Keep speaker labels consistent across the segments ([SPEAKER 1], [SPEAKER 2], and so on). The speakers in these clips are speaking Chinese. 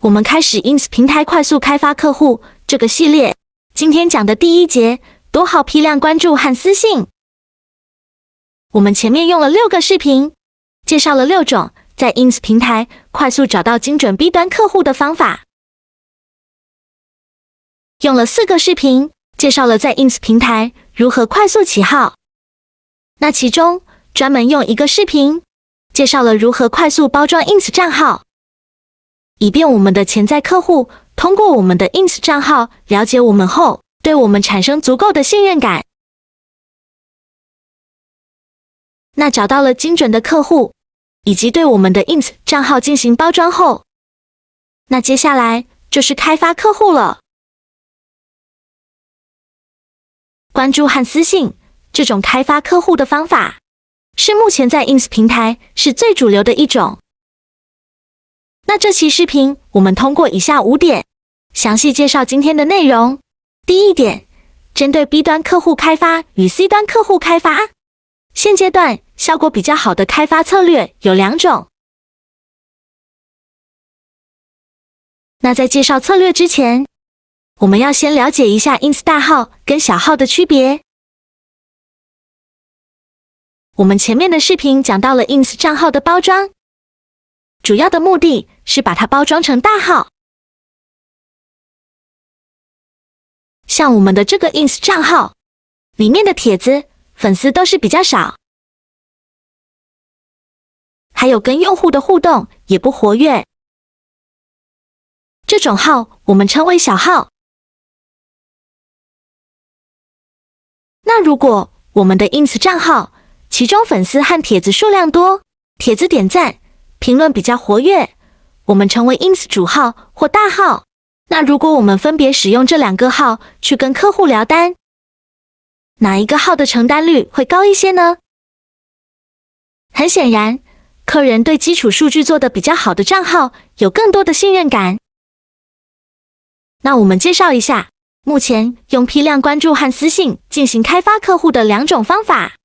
[SPEAKER 1] 我们开始 Ins 平台快速开发客户这个系列。今天讲的第一节，多号批量关注和私信。我们前面用了6个视频，介绍了6种在 Ins 平台快速找到精准 B 端客户的方法。用了4个视频，介绍了在 Ins 平台如何快速起号。那其中专门用1个视频，介绍了如何快速包装 Ins 账号，以便我们的潜在客户通过我们的 Ins 账号了解我们后，对我们产生足够的信任感。那找到了精准的客户，以及对我们的 Ins 账号进行包装后，那接下来就是开发客户了。关注和私信这种开发客户的方法，是目前在 Ins 平台是最主流的一种。那这期视频我们通过以下5点，详细介绍今天的内容。第一点，针对 B 端客户开发与 C 端客户开发，现阶段效果比较好的开发策略有2种。那在介绍策略之前，我们要先了解一下 Ins 大号跟小号的区别。我们前面的视频讲到了 Ins 账号的包装，主要的目的是把它包装成大号。像我们的这个 Ins 账号，里面的帖子、粉丝都是比较少，还有跟用户的互动也不活跃。这种号我们称为小号。那如果我们的 Ins 账号其中粉丝和帖子数量多，帖子点赞、评论比较活跃，我们称为 Ins 主号或大号。那如果我们分别使用这2个号去跟客户聊单，哪一个号的成单率会高一些呢？很显然，客人对基础数据做得比较好的账号有更多的信任感。那我们介绍一下目前用批量关注和私信进行开发客户的2种方法。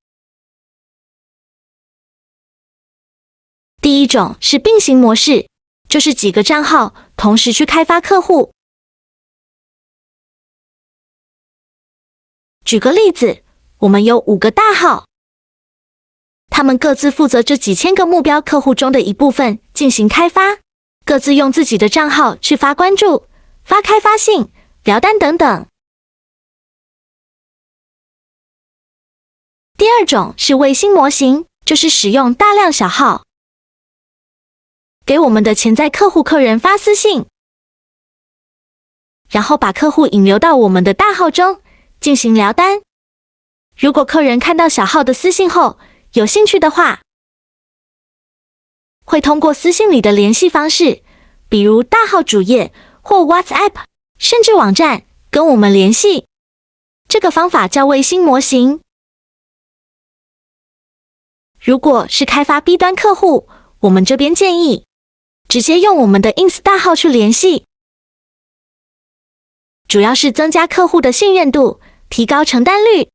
[SPEAKER 1] 第一种是并行模式，就是几个账号同时去开发客户。举个例子，我们有5个大号，他们各自负责这几千个目标客户中的一部分进行开发，各自用自己的账号去发关注、发开发信、聊单等等。第2种是卫星模型，就是使用大量小号，给我们的潜在客人发私信，然后把客户引流到我们的大号中进行聊单。如果客人看到小号的私信后有兴趣的话，会通过私信里的联系方式，比如大号主页或 WhatsApp， 甚至网站跟我们联系。这个方法叫卫星模型。如果是开发 B 端客户，我们这边建议直接用我们的 Ins 大号去联系，主要是增加客户的信任度，提高成单率，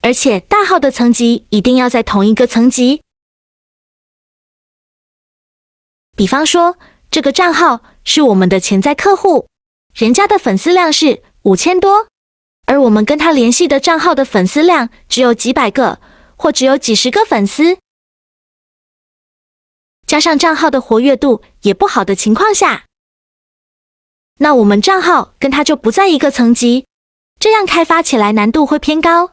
[SPEAKER 1] 而且大号的层级一定要在同一个层级。比方说，这个账号是我们的潜在客户，人家的粉丝量是5000多，而我们跟他联系的账号的粉丝量只有几百个，或只有几十个粉丝，加上账号的活跃度也不好的情况下，那我们账号跟他就不在一个层级，这样开发起来难度会偏高。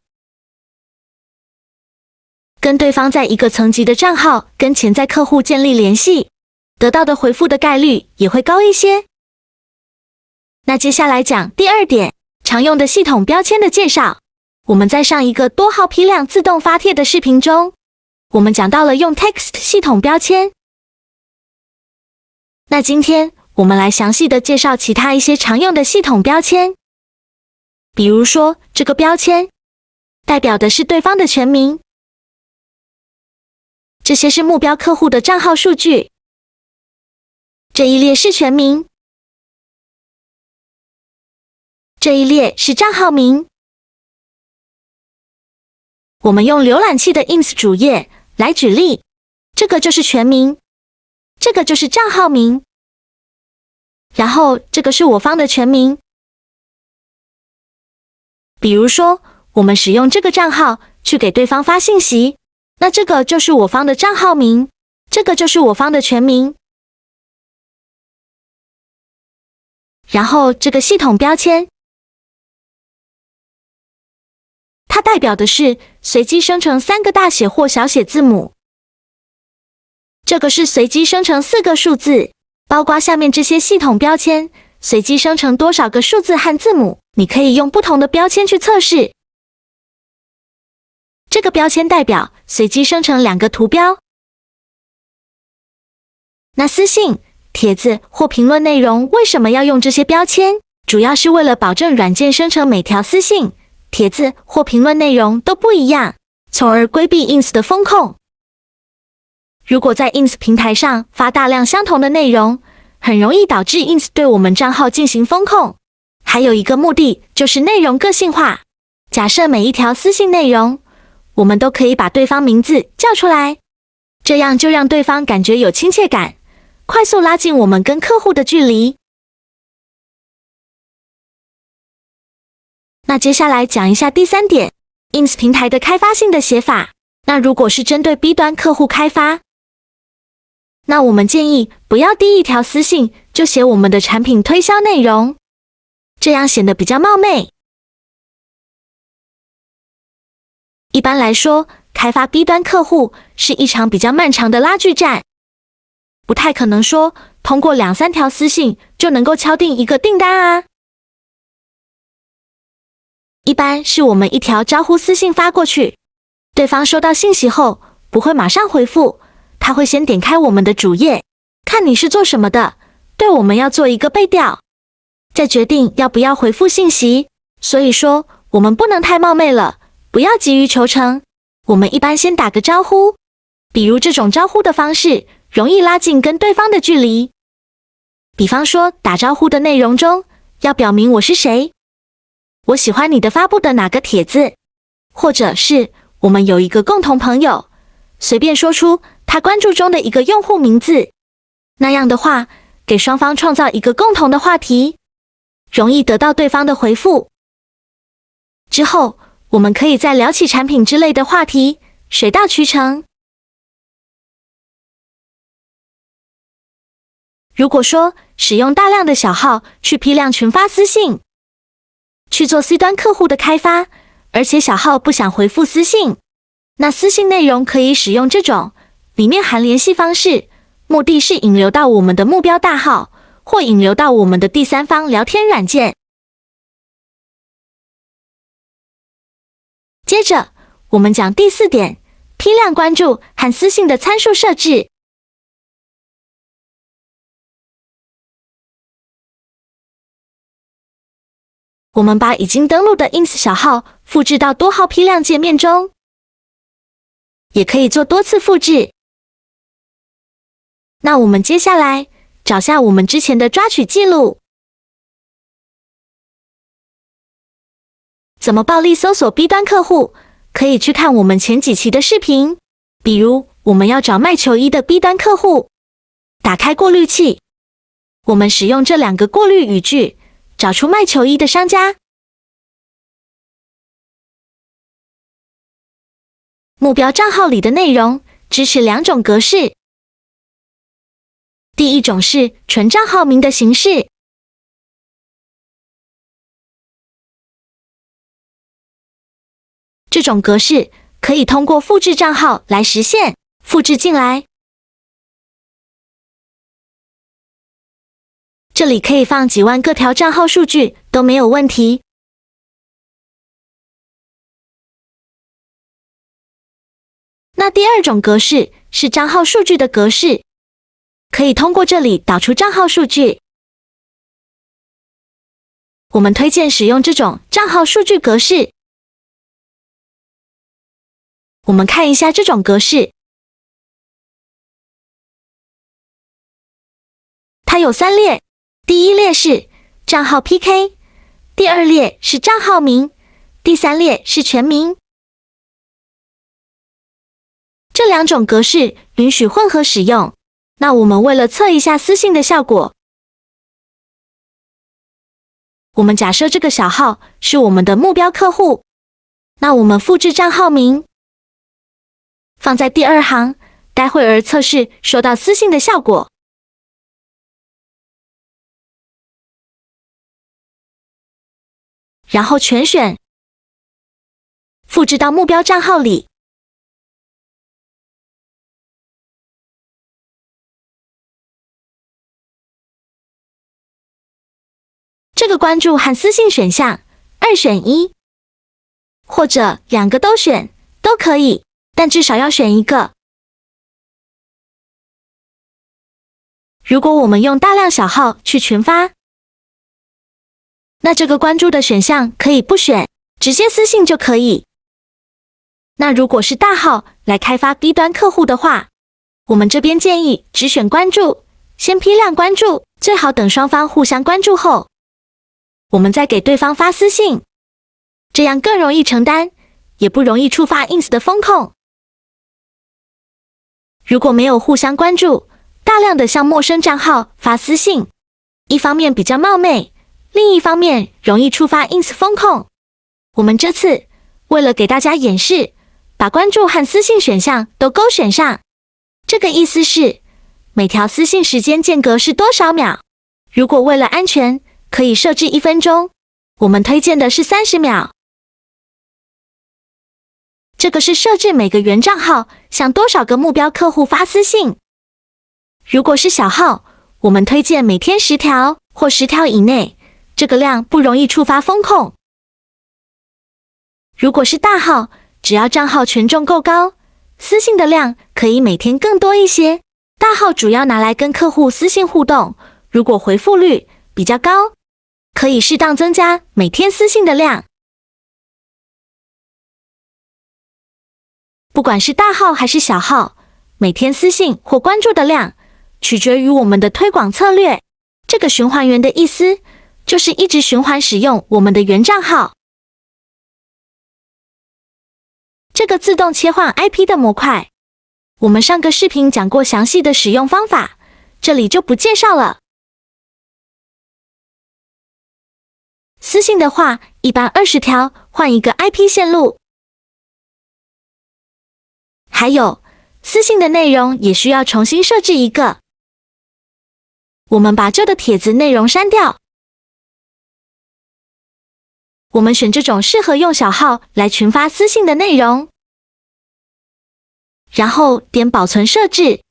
[SPEAKER 1] 跟对方在一个层级的账号跟潜在客户建立联系，得到的回复的概率也会高一些。那接下来讲第2点，常用的系统标签的介绍。我们在上一个多号批量自动发帖的视频中，我们讲到了用 text 系统标签。那今天我们来详细的介绍其他一些常用的系统标签。比如说，这个标签代表的是对方的全名，这些是目标客户的账号数据，这一列是全名，这一列是账号名。我们用浏览器的 Ins 主页来举例，这个就是全名，这个就是账号名。然后这个是我方的全名。比如说，我们使用这个账号去给对方发信息，那这个就是我方的账号名，这个就是我方的全名。然后这个系统标签，它代表的是随机生成3个大写或小写字母。这个是随机生成4个数字，包括下面这些系统标签，随机生成多少个数字和字母，你可以用不同的标签去测试。这个标签代表随机生成2个图标。那私信、帖子或评论内容为什么要用这些标签？主要是为了保证软件生成每条私信、帖子或评论内容都不一样，从而规避 ins 的风控。如果在 ins 平台上发大量相同的内容，很容易导致 ins 对我们账号进行风控。还有一个目的就是内容个性化。假设每一条私信内容，我们都可以把对方名字叫出来，这样就让对方感觉有亲切感，快速拉近我们跟客户的距离。那接下来讲一下第3点 ，ins 平台的开发性的写法。那如果是针对 B 端客户开发，那我们建议不要第一条私信就写我们的产品推销内容，这样显得比较冒昧。一般来说，开发 B 端客户是一场比较漫长的拉锯战，不太可能说通过2-3条私信就能够敲定一个订单啊。一般是我们一条招呼私信发过去，对方收到信息后不会马上回复，他会先点开我们的主页，看你是做什么的，对我们要做一个背调，再决定要不要回复信息。所以说，我们不能太冒昧了，不要急于求成。我们一般先打个招呼，比如这种招呼的方式容易拉近跟对方的距离。比方说，打招呼的内容中要表明我是谁，我喜欢你的发布的哪个帖子，或者是我们有一个共同朋友，随便说出他关注中的一个用户名字。那样的话，给双方创造一个共同的话题，容易得到对方的回复。之后，我们可以再聊起产品之类的话题，水到渠成。如果说使用大量的小号去批量群发私信，去做 C 端客户的开发，而且小号不想回复私信，那私信内容可以使用这种，里面含联系方式，目的是引流到我们的目标大号，或引流到我们的第3方聊天软件。接着，我们讲第4点，批量关注和私信的参数设置。我们把已经登录的 ins 小号复制到多号批量界面中，也可以做多次复制。那我们接下来找下我们之前的抓取记录。怎么暴力搜索 B 端客户？可以去看我们前几期的视频，比如我们要找卖球衣的 B 端客户，打开过滤器，我们使用这2个过滤语句，找出卖球衣的商家。目标账号里的内容支持2种格式，第一种是纯账号名的形式，这种格式可以通过复制账号来实现，复制进来。这里可以放几万个条账号数据都没有问题。那第2种格式是账号数据的格式，可以通过这里导出账号数据。我们推荐使用这种账号数据格式。我们看一下这种格式，它有3列，第1列是账号 PK， 第2列是账号名，第3列是全名。这2种格式允许混合使用。那我们为了测一下私信的效果，我们假设这个小号是我们的目标客户，那我们复制账号名，放在第2行，待会儿测试收到私信的效果。然后全选，复制到目标账号里。这个关注和私信选项2选1，或者2个都选都可以，但至少要选一个。如果我们用大量小号去群发，那这个关注的选项可以不选，直接私信就可以。那如果是大号来开发 B 端客户的话，我们这边建议只选关注，先批量关注，最好等双方互相关注后，我们再给对方发私信，这样更容易承担，也不容易触发 ins 的风控。如果没有互相关注，大量的向陌生账号发私信，一方面比较冒昧，另一方面容易触发 ins 风控。我们这次为了给大家演示，把关注和私信选项都勾选上。这个意思是，每条私信时间间隔是多少秒？如果为了安全，可以设置1分钟，我们推荐的是30秒。这个是设置每个原账号向多少个目标客户发私信。如果是小号，我们推荐每天10条或10条以内，这个量不容易触发风控。如果是大号，只要账号权重够高，私信的量可以每天更多一些。大号主要拿来跟客户私信互动，如果回复率比较高，可以适当增加每天私信的量。不管是大号还是小号，每天私信或关注的量取决于我们的推广策略。这个循环源的意思就是一直循环使用我们的原账号。这个自动切换 IP 的模块，我们上个视频讲过详细的使用方法，这里就不介绍了。私信的话，一般20条换一个 IP 线路。还有，私信的内容也需要重新设置一个。我们把旧的帖子内容删掉。我们选这种适合用小号来群发私信的内容，然后点保存设置，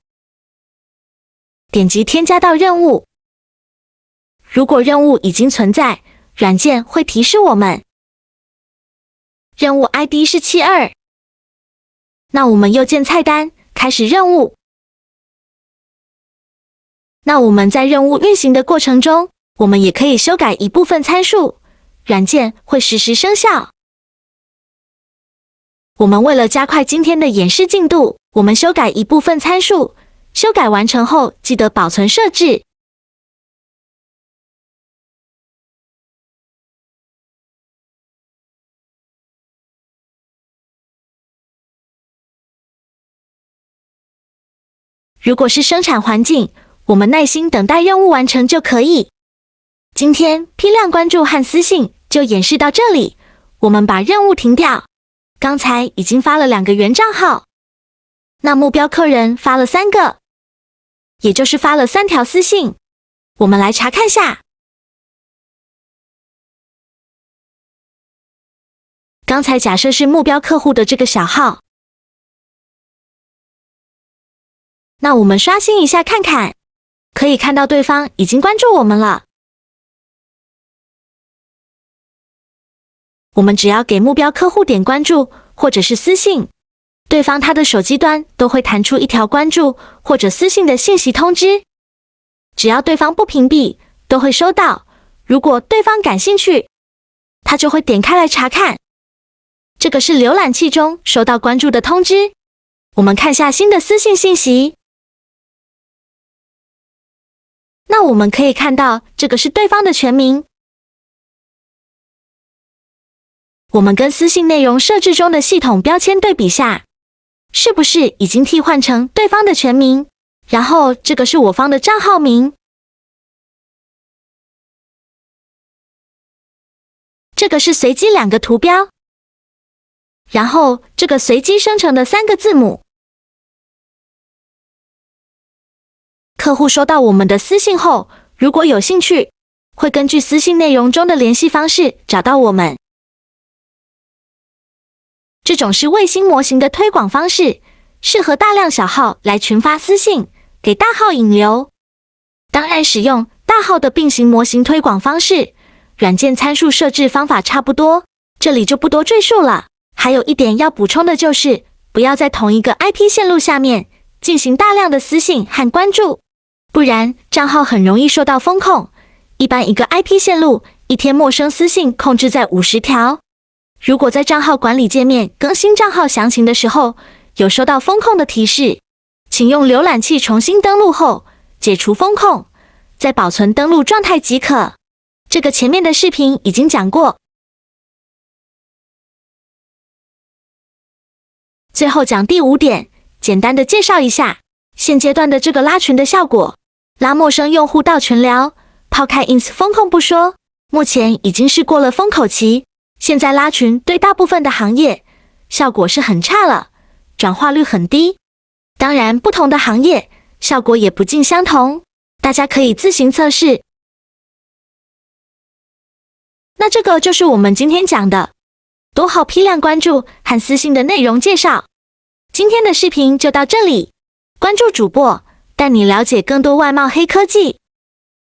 [SPEAKER 1] 点击添加到任务。如果任务已经存在，软件会提示我们任务 ID 是72。那我们右键菜单开始任务。那我们在任务运行的过程中，我们也可以修改一部分参数，软件会实时生效。我们为了加快今天的演示进度，我们修改一部分参数，修改完成后记得保存设置。如果是生产环境，我们耐心等待任务完成就可以。今天批量关注和私信就演示到这里，我们把任务停掉。刚才已经发了2个原账号，那目标客人发了3个，也就是发了3条私信。我们来查看下。刚才假设是目标客户的这个小号，那我们刷新一下看看，可以看到对方已经关注我们了。我们只要给目标客户点关注或者是私信，对方他的手机端都会弹出一条关注或者私信的信息通知。只要对方不屏蔽，都会收到。如果对方感兴趣，他就会点开来查看。这个是浏览器中收到关注的通知。我们看下新的私信信息。那我们可以看到，这个是对方的全名。我们跟私信内容设置中的系统标签对比下，是不是已经替换成对方的全名？然后这个是我方的账号名。这个是随机2个图标，然后这个随机生成的3个字母。客户收到我们的私信后，如果有兴趣，会根据私信内容中的联系方式找到我们。这种是卫星模型的推广方式，适合大量小号来群发私信，给大号引流。当然，使用大号的并行模型推广方式，软件参数设置方法差不多，这里就不多赘述了。还有一点要补充的就是，不要在同一个 IP 线路下面进行大量的私信和关注，不然账号很容易受到封控。一般一个 IP 线路一天陌生私信控制在50条。如果在账号管理界面更新账号详情的时候，有收到封控的提示，请用浏览器重新登录后解除封控，再保存登录状态即可。这个前面的视频已经讲过。最后讲第5点，简单的介绍一下现阶段的这个拉群的效果。拉陌生用户到群聊，抛开 ins 风控不说，目前已经是过了风口期，现在拉群对大部分的行业效果是很差了，转化率很低。当然，不同的行业效果也不尽相同，大家可以自行测试。那这个就是我们今天讲的多号批量关注和私信的内容介绍。今天的视频就到这里，关注主播，带你了解更多外贸黑科技。